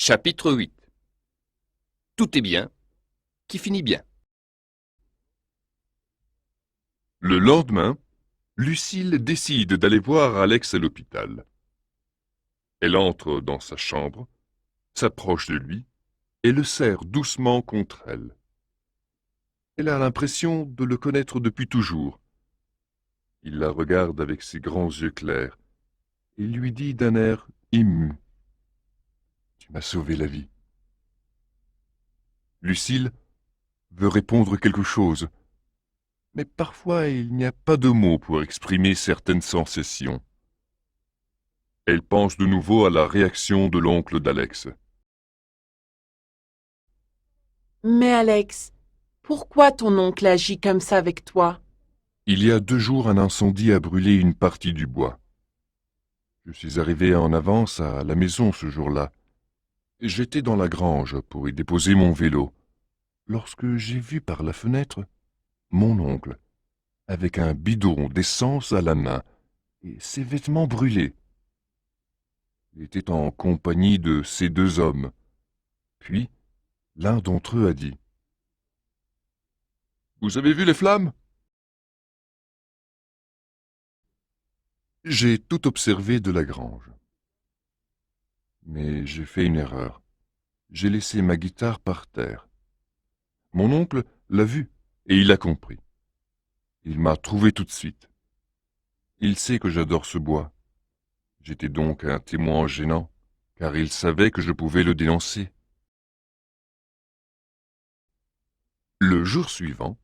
Chapitre 8. Tout est bien, qui finit bien. Le lendemain, Lucille décide d'aller voir Alex à l'hôpital. Elle entre dans sa chambre, s'approche de lui et le serre doucement contre elle. Elle a l'impression de le connaître depuis toujours. Il la regarde avec ses grands yeux clairs et lui dit d'un air ému: « Tu m'as sauvé la vie. » Lucille veut répondre quelque chose, mais parfois il n'y a pas de mots pour exprimer certaines sensations. Elle pense de nouveau à la réaction de l'oncle d'Alex. Mais Alex, pourquoi ton oncle agit comme ça avec toi? Il y a 2 jours, un incendie a brûlé une partie du bois. Je suis arrivé en avance à la maison ce jour-là. J'étais dans la grange pour y déposer mon vélo, lorsque j'ai vu par la fenêtre mon oncle, avec un bidon d'essence à la main et ses vêtements brûlés. Il était en compagnie de ces 2 hommes. Puis, l'un d'entre eux a dit: « Vous avez vu les flammes ?» J'ai tout observé de la grange. Mais j'ai fait une erreur. J'ai laissé ma guitare par terre. Mon oncle l'a vu et il a compris. Il m'a trouvé tout de suite. Il sait que j'adore ce bois. J'étais donc un témoin gênant, car il savait que je pouvais le dénoncer. Le jour suivant,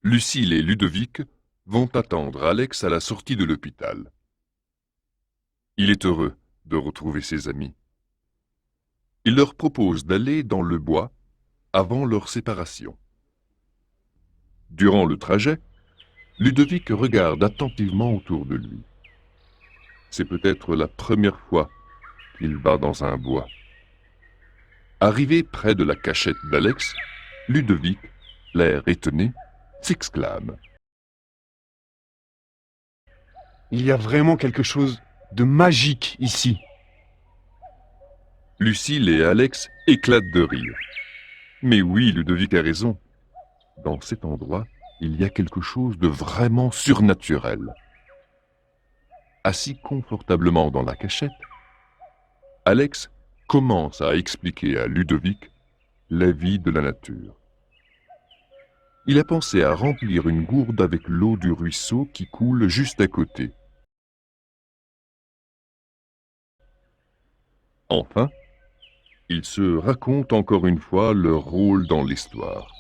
Lucille et Ludovic vont attendre Alex à la sortie de l'hôpital. Il est heureux de retrouver ses amis. Il leur propose d'aller dans le bois avant leur séparation. Durant le trajet, Ludovic regarde attentivement autour de lui. C'est peut-être la première fois qu'il va dans un bois. Arrivé près de la cachette d'Alex, Ludovic, l'air étonné, s'exclame: « Il y a vraiment quelque chose de magique ici. » Lucille et Alex éclatent de rire. Mais oui, Ludovic a raison. Dans cet endroit, il y a quelque chose de vraiment surnaturel. Assis confortablement dans la cachette, Alex commence à expliquer à Ludovic la vie de la nature. Il a pensé à remplir une gourde avec l'eau du ruisseau qui coule juste à côté. Enfin, il se raconte encore une fois leur rôle dans l'histoire.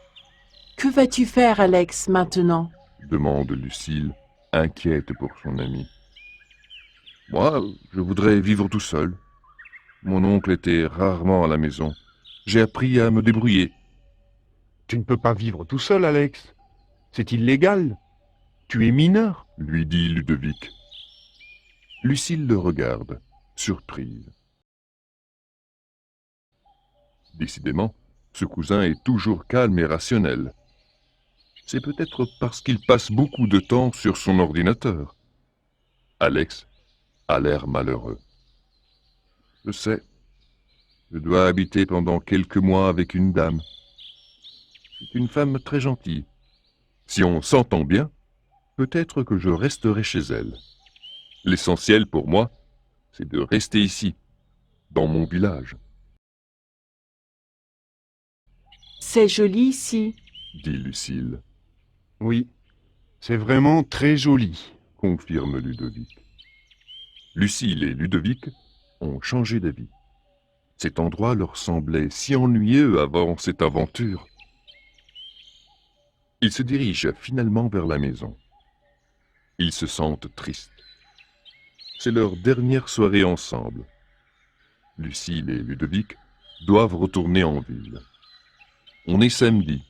« Que vas-tu faire, Alex, maintenant? » demande Lucille, inquiète pour son ami. « Moi, je voudrais vivre tout seul. Mon oncle était rarement à la maison. J'ai appris à me débrouiller. » « Tu ne peux pas vivre tout seul, Alex. C'est illégal. Tu es mineur. » lui dit Ludovic. Lucille le regarde, surprise. Décidément, ce cousin est toujours calme et rationnel. C'est peut-être parce qu'il passe beaucoup de temps sur son ordinateur. Alex a l'air malheureux. Je sais, je dois habiter pendant quelques mois avec une dame. C'est une femme très gentille. Si on s'entend bien, peut-être que je resterai chez elle. L'essentiel pour moi, c'est de rester ici, dans mon village. « C'est joli ici. » dit Lucille. « Oui, c'est vraiment très joli. » confirme Ludovic. Lucille et Ludovic ont changé d'avis. Cet endroit leur semblait si ennuyeux avant cette aventure. Ils se dirigent finalement vers la maison. Ils se sentent tristes. C'est leur dernière soirée ensemble. Lucille et Ludovic doivent retourner en ville. On est samedi,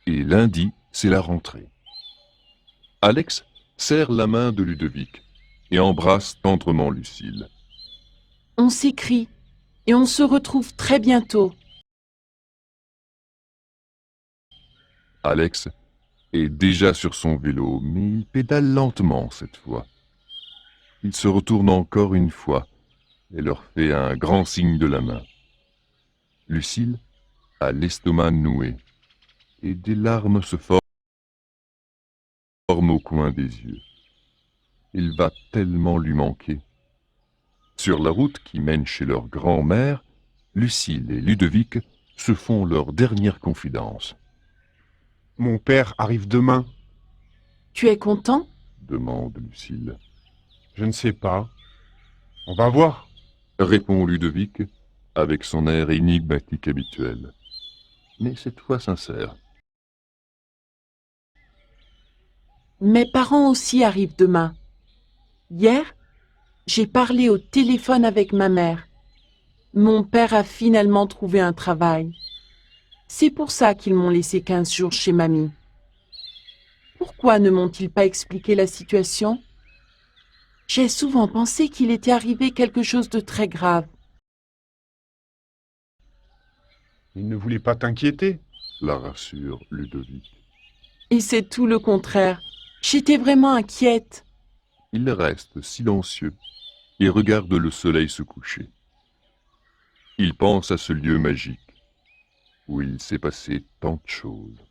et lundi, c'est la rentrée. Alex serre la main de Ludovic et embrasse tendrement Lucille. « On s'écrit et on se retrouve très bientôt. » Alex est déjà sur son vélo, mais il pédale lentement cette fois. Il se retourne encore une fois et leur fait un grand signe de la main. Lucille a l'estomac noué et des larmes se forment au coin des yeux. Il va tellement lui manquer. Sur la route qui mène chez leur grand-mère, Lucille et Ludovic se font leur dernière confidence. Mon père arrive demain. Tu es content? Demande Lucille. Je ne sais pas. On va voir. Répond Ludovic avec son air énigmatique habituel, mais cette fois sincère. Mes parents aussi arrivent demain. Hier, j'ai parlé au téléphone avec ma mère. Mon père a finalement trouvé un travail. C'est pour ça qu'ils m'ont laissé 15 jours chez mamie. Pourquoi ne m'ont-ils pas expliqué la situation? J'ai souvent pensé qu'il était arrivé quelque chose de très grave. Il ne voulait pas t'inquiéter. La rassure Ludovic. Et c'est tout le contraire. J'étais vraiment inquiète. Il reste silencieux et regarde le soleil se coucher. Il pense à ce lieu magique où il s'est passé tant de choses.